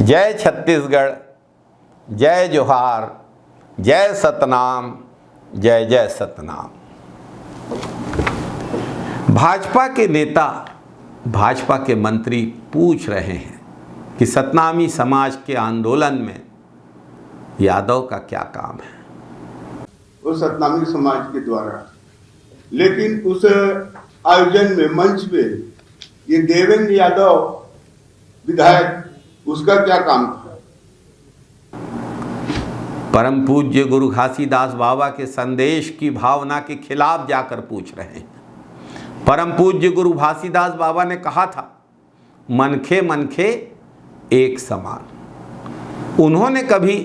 जय छत्तीसगढ़, जय जोहार, जय सतनाम, जय जय सतनाम। भाजपा के नेता, भाजपा के मंत्री पूछ रहे हैं कि सतनामी समाज के आंदोलन में यादव का क्या काम है। उस सतनामी समाज के द्वारा, लेकिन उस आयोजन में मंच पे ये देवेंद्र यादव विधायक, उसका क्या काम था। परम पूज्य गुरु घासीदास बाबा के संदेश की भावना के खिलाफ जाकर पूछ रहे हैं। परम पूज्य गुरु घासीदास बाबा ने कहा था, मनखे मनखे एक समान। उन्होंने कभी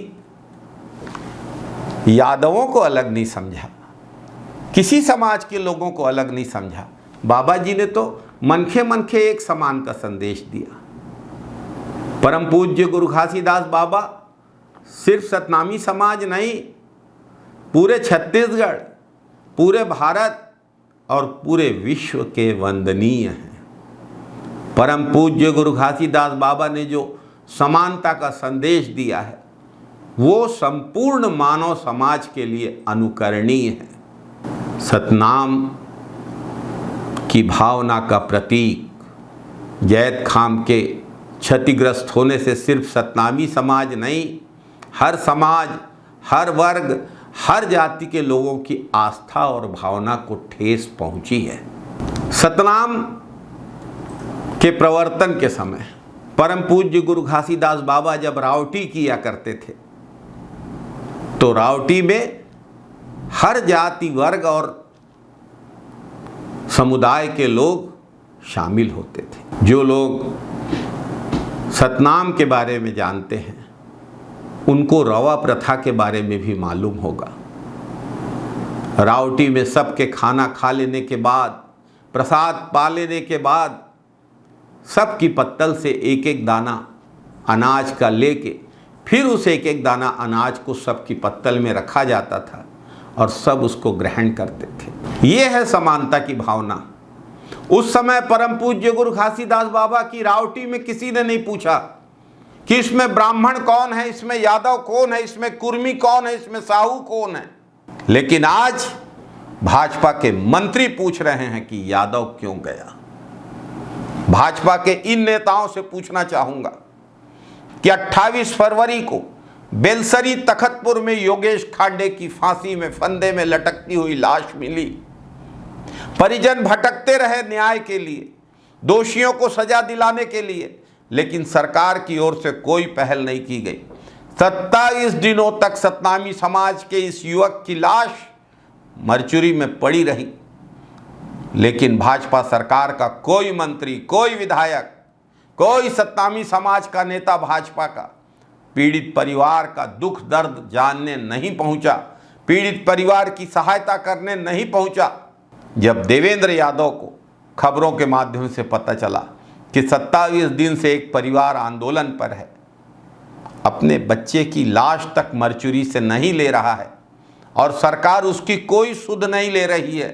यादवों को अलग नहीं समझा, किसी समाज के लोगों को अलग नहीं समझा। बाबा जी ने तो मनखे मनखे एक समान का संदेश दिया। परम पूज्य गुरु घासीदास बाबा सिर्फ सतनामी समाज नहीं, पूरे छत्तीसगढ़, पूरे भारत और पूरे विश्व के वंदनीय हैं। परम पूज्य गुरु घासीदास बाबा ने जो समानता का संदेश दिया है, वो संपूर्ण मानव समाज के लिए अनुकरणीय है। सतनाम की भावना का प्रतीक जैद खाम के क्षतिग्रस्त होने से सिर्फ सतनामी समाज नहीं, हर समाज, हर वर्ग, हर जाति के लोगों की आस्था और भावना को ठेस पहुंची है। सतनाम के प्रवर्तन के समय परम पूज्य गुरु घासीदास बाबा जब रावटी किया करते थे, तो रावटी में हर जाति, वर्ग और समुदाय के लोग शामिल होते थे। जो लोग सतनाम के बारे में जानते हैं, उनको रवा प्रथा के बारे में भी मालूम होगा। रावटी में सबके खाना खा लेने के बाद, प्रसाद पा लेने के बाद, सबकी पत्तल से एक एक दाना अनाज का लेके फिर उस एक एक दाना अनाज को सबकी पत्तल में रखा जाता था और सब उसको ग्रहण करते थे। ये है समानता की भावना। उस समय परम पूज्य गुरु घासीदास बाबा की रावटी में किसी ने नहीं पूछा कि इसमें ब्राह्मण कौन है, इसमें यादव कौन है, इसमें कुर्मी कौन है, इसमें साहू कौन है। लेकिन आज भाजपा के मंत्री पूछ रहे हैं कि यादव क्यों गया। भाजपा के इन नेताओं से पूछना चाहूंगा कि 28 फरवरी को बेलसरी तखतपुर में योगेश खांडे की फांसी में फंदे में लटकती हुई लाश मिली। परिजन भटकते रहे न्याय के लिए, दोषियों को सजा दिलाने के लिए, लेकिन सरकार की ओर से कोई पहल नहीं की गई। 27 दिनों तक सतनामी समाज के इस युवक की लाश मरचुरी में पड़ी रही, लेकिन भाजपा सरकार का कोई मंत्री, कोई विधायक, कोई सतनामी समाज का नेता भाजपा का पीड़ित परिवार का दुख दर्द जानने नहीं पहुंचा, पीड़ित परिवार की सहायता करने नहीं पहुंचा। जब देवेंद्र यादव को खबरों के माध्यम से पता चला कि 27 दिन से एक परिवार आंदोलन पर है, अपने बच्चे की लाश तक मरचुरी से नहीं ले रहा है और सरकार उसकी कोई सुध नहीं ले रही है,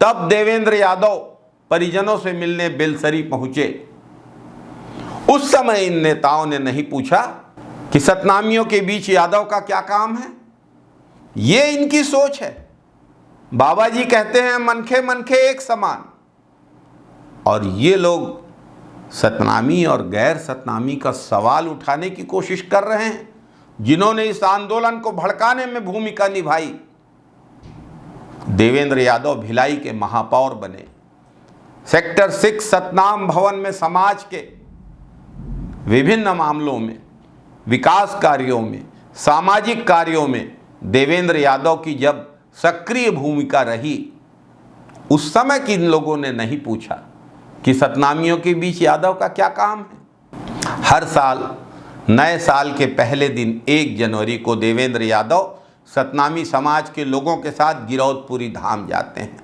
तब देवेंद्र यादव परिजनों से मिलने बेलसरी पहुंचे। उस समय इन नेताओं ने नहीं पूछा कि सतनामियों के बीच यादव का क्या काम है। ये इनकी सोच है। बाबा जी कहते हैं मनखे मनखे एक समान, और ये लोग सतनामी और गैर सतनामी का सवाल उठाने की कोशिश कर रहे हैं, जिन्होंने इस आंदोलन को भड़काने में भूमिका निभाई। देवेंद्र यादव भिलाई के महापौर बने। सेक्टर 6 सतनाम भवन में समाज के विभिन्न मामलों में, विकास कार्यों में, सामाजिक कार्यों में देवेंद्र यादव की जब सक्रिय भूमिका रही, उस समय किन लोगों ने नहीं पूछा कि सतनामियों के बीच यादव का क्या काम है। हर साल नए साल के पहले दिन 1 जनवरी को देवेंद्र यादव सतनामी समाज के लोगों के साथ गिरौदपुरी धाम जाते हैं।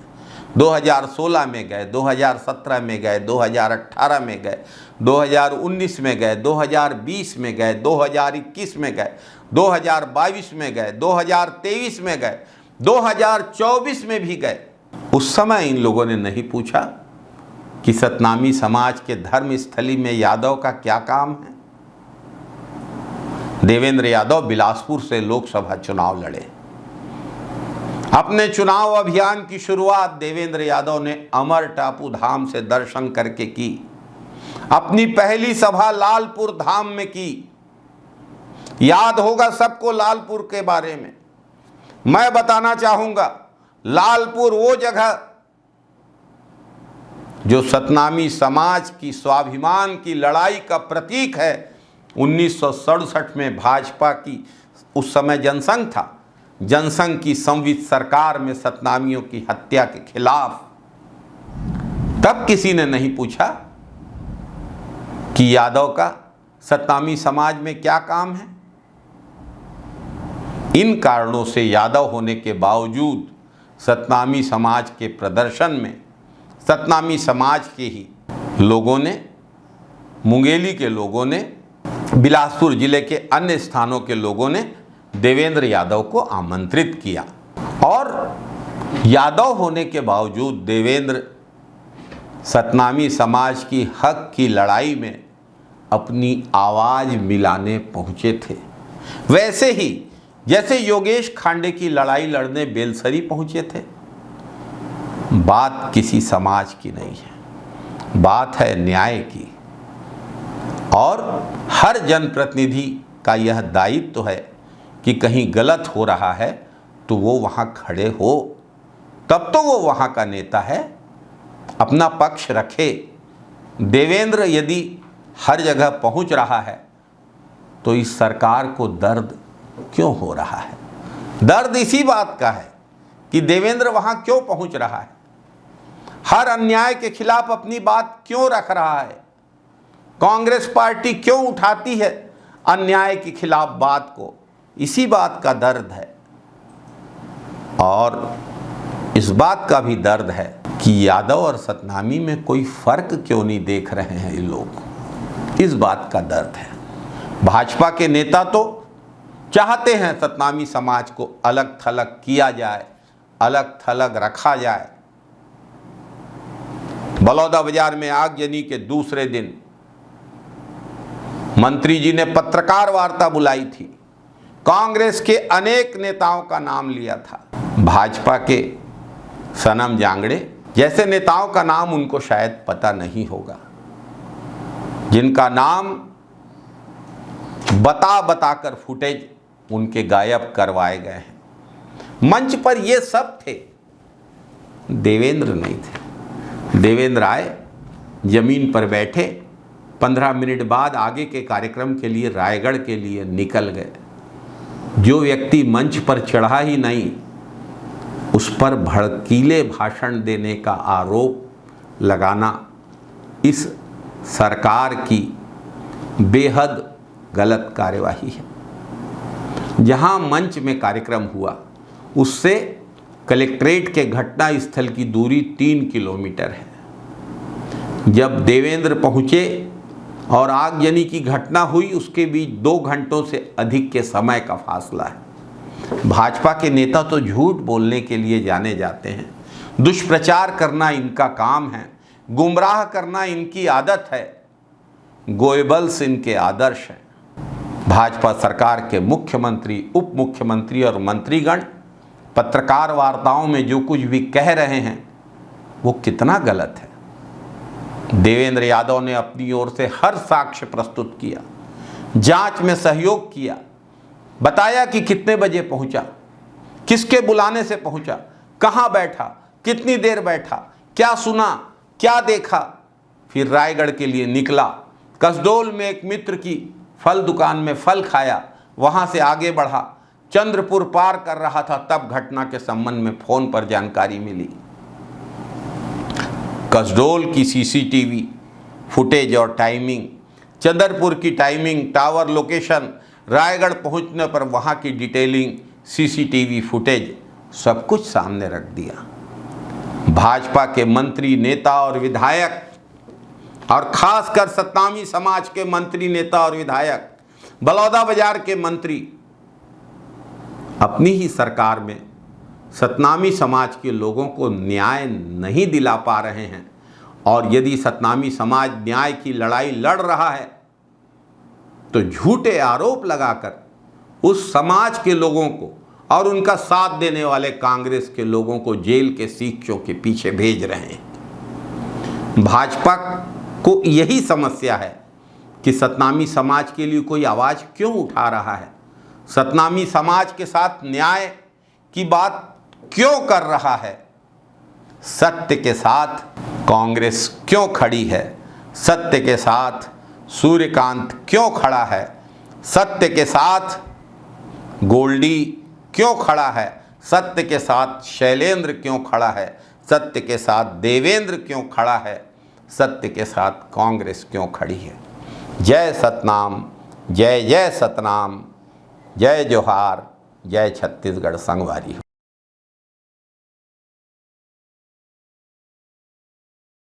2016 में गए, 2017 में गए, 2018 में गए, 2019 में गए, 2020 में गए, 2021 में गए, 2022 में गए, 2023 में गए, 2024 में भी गए। उस समय इन लोगों ने नहीं पूछा कि सतनामी समाज के धर्म स्थली में यादव का क्या काम है। देवेंद्र यादव बिलासपुर से लोकसभा चुनाव लड़े। अपने चुनाव अभियान की शुरुआत देवेंद्र यादव ने अमर टापू धाम से दर्शन करके की। अपनी पहली सभा लालपुर धाम में की। याद होगा सबको लालपुर के बारे में। मैं बताना चाहूंगा, लालपुर वो जगह जो सतनामी समाज की स्वाभिमान की लड़ाई का प्रतीक है। 1967 में भाजपा की उस समय जनसंघ था, जनसंघ की संवित सरकार में सतनामियों की हत्या के खिलाफ तब किसी ने नहीं पूछा कि यादव का सतनामी समाज में क्या काम है। इन कारणों से यादव होने के बावजूद सतनामी समाज के प्रदर्शन में सतनामी समाज के ही लोगों ने, मुंगेली के लोगों ने, बिलासपुर जिले के अन्य स्थानों के लोगों ने देवेंद्र यादव को आमंत्रित किया और यादव होने के बावजूद देवेंद्र सतनामी समाज की हक की लड़ाई में अपनी आवाज़ मिलाने पहुंचे थे। वैसे ही जैसे योगेश खांडे की लड़ाई लड़ने बेलसरी पहुंचे थे। बात किसी समाज की नहीं है, बात है न्याय की। और हर जनप्रतिनिधि का यह दायित्व है कि कहीं गलत हो रहा है तो वो वहाँ खड़े हो, तब तो वो वहाँ का नेता है, अपना पक्ष रखे। देवेंद्र यदि हर जगह पहुँच रहा है तो इस सरकार को दर्द क्यों हो रहा है? दर्द इसी बात का है कि देवेंद्र वहाँ क्यों पहुँच रहा है, हर अन्याय के खिलाफ अपनी बात क्यों रख रहा है। कांग्रेस पार्टी क्यों उठाती है अन्याय के खिलाफ बात को, इसी बात का दर्द है। और इस बात का भी दर्द है कि यादव और सतनामी में कोई फर्क क्यों नहीं देख रहे हैं ये लोग, इस बात का दर्द है। भाजपा के नेता तो चाहते हैं सतनामी समाज को अलग थलग किया जाए, अलग थलग रखा जाए। बलौदाबाजार में आगजनी के दूसरे दिन मंत्री जी ने पत्रकार वार्ता बुलाई थी। कांग्रेस के अनेक नेताओं का नाम लिया था। भाजपा के सनम जांगड़े जैसे नेताओं का नाम उनको शायद पता नहीं होगा, जिनका नाम बता कर फुटेज उनके गायब करवाए गए हैं। मंच पर ये सब थे, देवेंद्र नहीं थे। देवेंद्र आए, जमीन पर बैठे, 15 मिनट बाद आगे के कार्यक्रम के लिए रायगढ़ के लिए निकल गए। जो व्यक्ति मंच पर चढ़ा ही नहीं, उस पर भड़कीले भाषण देने का आरोप लगाना इस सरकार की बेहद गलत कार्यवाही है। जहां मंच में कार्यक्रम हुआ उससे कलेक्ट्रेट के घटना स्थल की दूरी 3 किलोमीटर है। जब देवेंद्र पहुंचे और आगजनी की घटना हुई, उसके बीच 2 घंटों से अधिक के समय का फासला है। भाजपा के नेता तो झूठ बोलने के लिए जाने जाते हैं, दुष्प्रचार करना इनका काम है, गुमराह करना इनकी आदत है, गोएबल्स इनके आदर्श हैं। भाजपा सरकार के मुख्यमंत्री, उप मुख्यमंत्री और मंत्रीगण पत्रकार वार्ताओं में जो कुछ भी कह रहे हैं वो कितना गलत है। देवेंद्र यादव ने अपनी ओर से हर साक्ष्य प्रस्तुत किया, जांच में सहयोग किया, बताया कि कितने बजे पहुंचा, किसके बुलाने से पहुंचा, कहां बैठा, कितनी देर बैठा, क्या सुना, क्या देखा। फिर रायगढ़ के लिए निकला, कसडोल में एक मित्र की फल दुकान में फल खाया, वहां से आगे बढ़ा, चंद्रपुर पार कर रहा था तब घटना के संबंध में फोन पर जानकारी मिली। कसडोल की सीसीटीवी फुटेज और टाइमिंग, चंद्रपुर की टाइमिंग, टावर लोकेशन, रायगढ़ पहुंचने पर वहां की डिटेलिंग, सीसीटीवी फुटेज, सब कुछ सामने रख दिया। भाजपा के मंत्री, नेता और विधायक, और खासकर सतनामी समाज के मंत्री, नेता और विधायक, बलौदाबाजार के मंत्री अपनी ही सरकार में सतनामी समाज के लोगों को न्याय नहीं दिला पा रहे हैं। और यदि सतनामी समाज न्याय की लड़ाई लड़ रहा है तो झूठे आरोप लगाकर उस समाज के लोगों को और उनका साथ देने वाले कांग्रेस के लोगों को जेल के सीखों के पीछे भेज रहे हैं। भाजपा को यही समस्या है कि सतनामी समाज के लिए कोई आवाज़ क्यों उठा रहा है, सतनामी समाज के साथ न्याय की बात क्यों कर रहा है, सत्य के साथ कांग्रेस क्यों खड़ी है, सत्य के साथ सूर्यकांत क्यों खड़ा है, सत्य के साथ गोल्डी क्यों खड़ा है, सत्य के साथ शैलेंद्र क्यों खड़ा है, सत्य के साथ देवेंद्र क्यों खड़ा है, सत्य के साथ कांग्रेस क्यों खड़ी है। जय सतनाम, जय जय सतनाम, जय जोहार, जय छत्तीसगढ़ संगवारी।